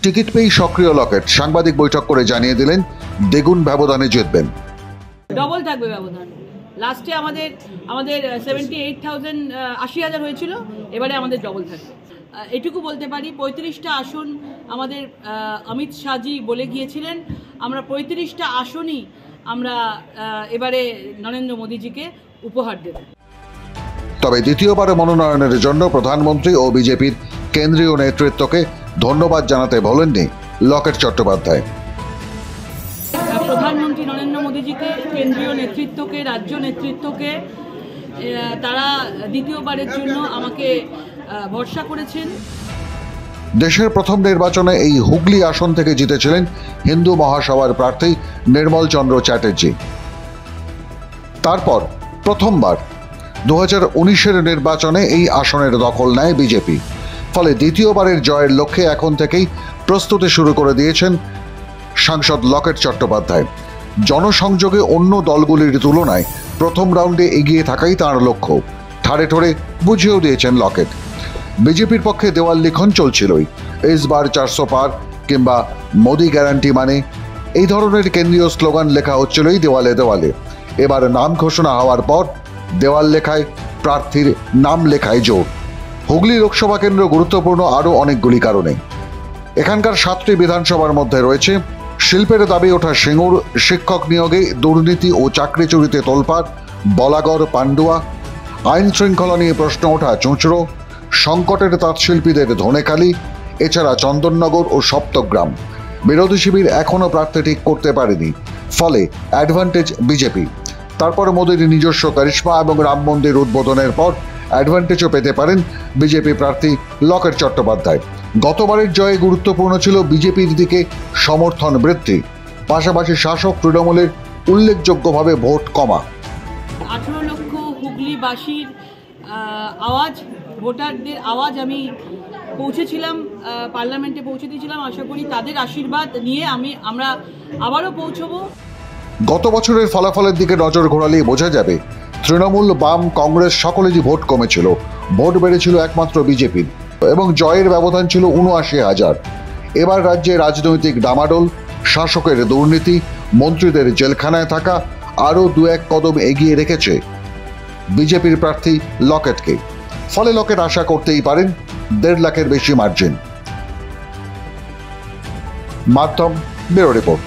Ticket পেয়ে সক্রিয় লকেট, সাংবাদিক বৈঠক করে জানিয়ে দিলেন দ্বিগুণ ব্যবধানে জিতবেন। ডবল থাকবে ব্যবধান। লাস্টে আমাদের 78,000 80,000 হয়েছিল, এবারে আমাদের ডবল থাকবে। এটুকু বলতে পারি 35টা আসন আমাদের অমিত শাহজি বলে গিয়েছিলেন, আমরা 35টা আসনই আমরা এবারে নরেন্দ্র মোদীজিকে উপহার দেব। তবে দ্বিতীয়বার মনোনয়নের জন্য প্রধানমন্ত্রী ও বিজেপির কেন্দ্রীয় নেতৃত্বকে ধন্যবাদ জানাতে বলেননি লকেট চট্টোপাধ্যায়। প্রধানমন্ত্রী নরেন্দ্র মোদীজিকে, কেন্দ্রীয় নেতৃত্বকে, রাজ্য নেতৃত্বকে, তারা দ্বিতীয়বারের জন্য আমাকে ভরসা করেছেন। দেশের প্রথম নির্বাচনে এই হুগলি আসন থেকে জিতেছিলেন হিন্দু মহাসভার প্রার্থী নির্মল চন্দ্র চ্যাটার্জি। তারপর প্রথমবার 2019-এর নির্বাচনে এই আসনের দখল নেয় বিজেপি। ফলে দ্বিতীয়বারের জয়ের লক্ষ্যে এখন থেকেই প্রস্তুতি শুরু করে দিয়েছেন সাংসদ লকেট চট্টোপাধ্যায়। জনসংযোগে অন্য দলগুলির তুলনায় প্রথম রাউন্ডে এগিয়ে থাকাই তাঁর লক্ষ্য ঠাড়ে ঠোড়ে বুঝিয়েও দিয়েছেন লকেট। বিজেপির পক্ষে দেওয়াল লিখন চলছিলই, ইস বার 400 পার কিংবা মোদি গ্যারান্টি মানে এই ধরনের কেন্দ্রীয় স্লোগান লেখা হচ্ছিলই দেওয়ালে দেওয়ালে। এবার নাম ঘোষণা হওয়ার পর দেওয়াল লেখায়, প্রার্থীর নাম লেখায় জোর। হুগলি লোকসভা কেন্দ্র গুরুত্বপূর্ণ আরও অনেকগুলি কারণে। এখানকার 7টি বিধানসভার মধ্যে রয়েছে শিল্পের দাবি ওঠা সিঙ্গুর, শিক্ষক নিয়োগে দুর্নীতি ও চাকরি চুরিতে তোলপাড় বলাগড় পান্ডুয়া, আইন শৃঙ্খলা নিয়ে প্রশ্ন ওঠা চুঁচড়ো, সংকটের তাঁতশিল্পীদের ধনেখালি, এছাড়া চন্দননগর ও সপ্তগ্রাম। বিরোধী শিবির এখনও প্রার্থী ঠিক করতে পারেনি, ফলে অ্যাডভান্টেজ বিজেপি। তারপর মোদীর নিজস্ব কারিশমা এবং রাম মন্দির উদ্বোধনের পর অ্যাডভান্টেজও পেতে পারেন বিজেপি প্রার্থী লকেট চট্টোপাধ্যায়। গতবারের জয়ে গুরুত্বপূর্ণ ছিল বিজেপির দিকে সমর্থন বৃদ্ধি, পাশাপাশি শাসক তৃণমূলের উল্লেখযোগ্যভাবে ভোট কমা। 18 লক্ষ হুগলিবাসীর আওয়াজ, ভোটারদের আওয়াজ আমি পৌঁছেছিলাম, পার্লামেন্টে পৌঁছে দিয়েছিলাম। আশা করি তাদের আশীর্বাদ নিয়ে আমরা আবারও পৌঁছবো। গত বছরের ফলাফলের দিকে নজর ঘোরালেই বোঝা যাবে তৃণমূল, বাম, কংগ্রেস সকলেরই ভোট কমেছিল, ভোট বেড়েছিল একমাত্র বিজেপির এবং জয়ের ব্যবধান ছিল 79,000। এবার রাজ্যে রাজনৈতিক ডামাডোল, শাসকের দুর্নীতি, মন্ত্রীদের জেলখানায় থাকা আরও 2-1 কদম এগিয়ে রেখেছে বিজেপির প্রার্থী লকেটকে। ফলে লকেট আশা করতেই পারেন 1.5 লাখের বেশি মার্জিন। মাধ্যম ব্যুরো রিপোর্ট।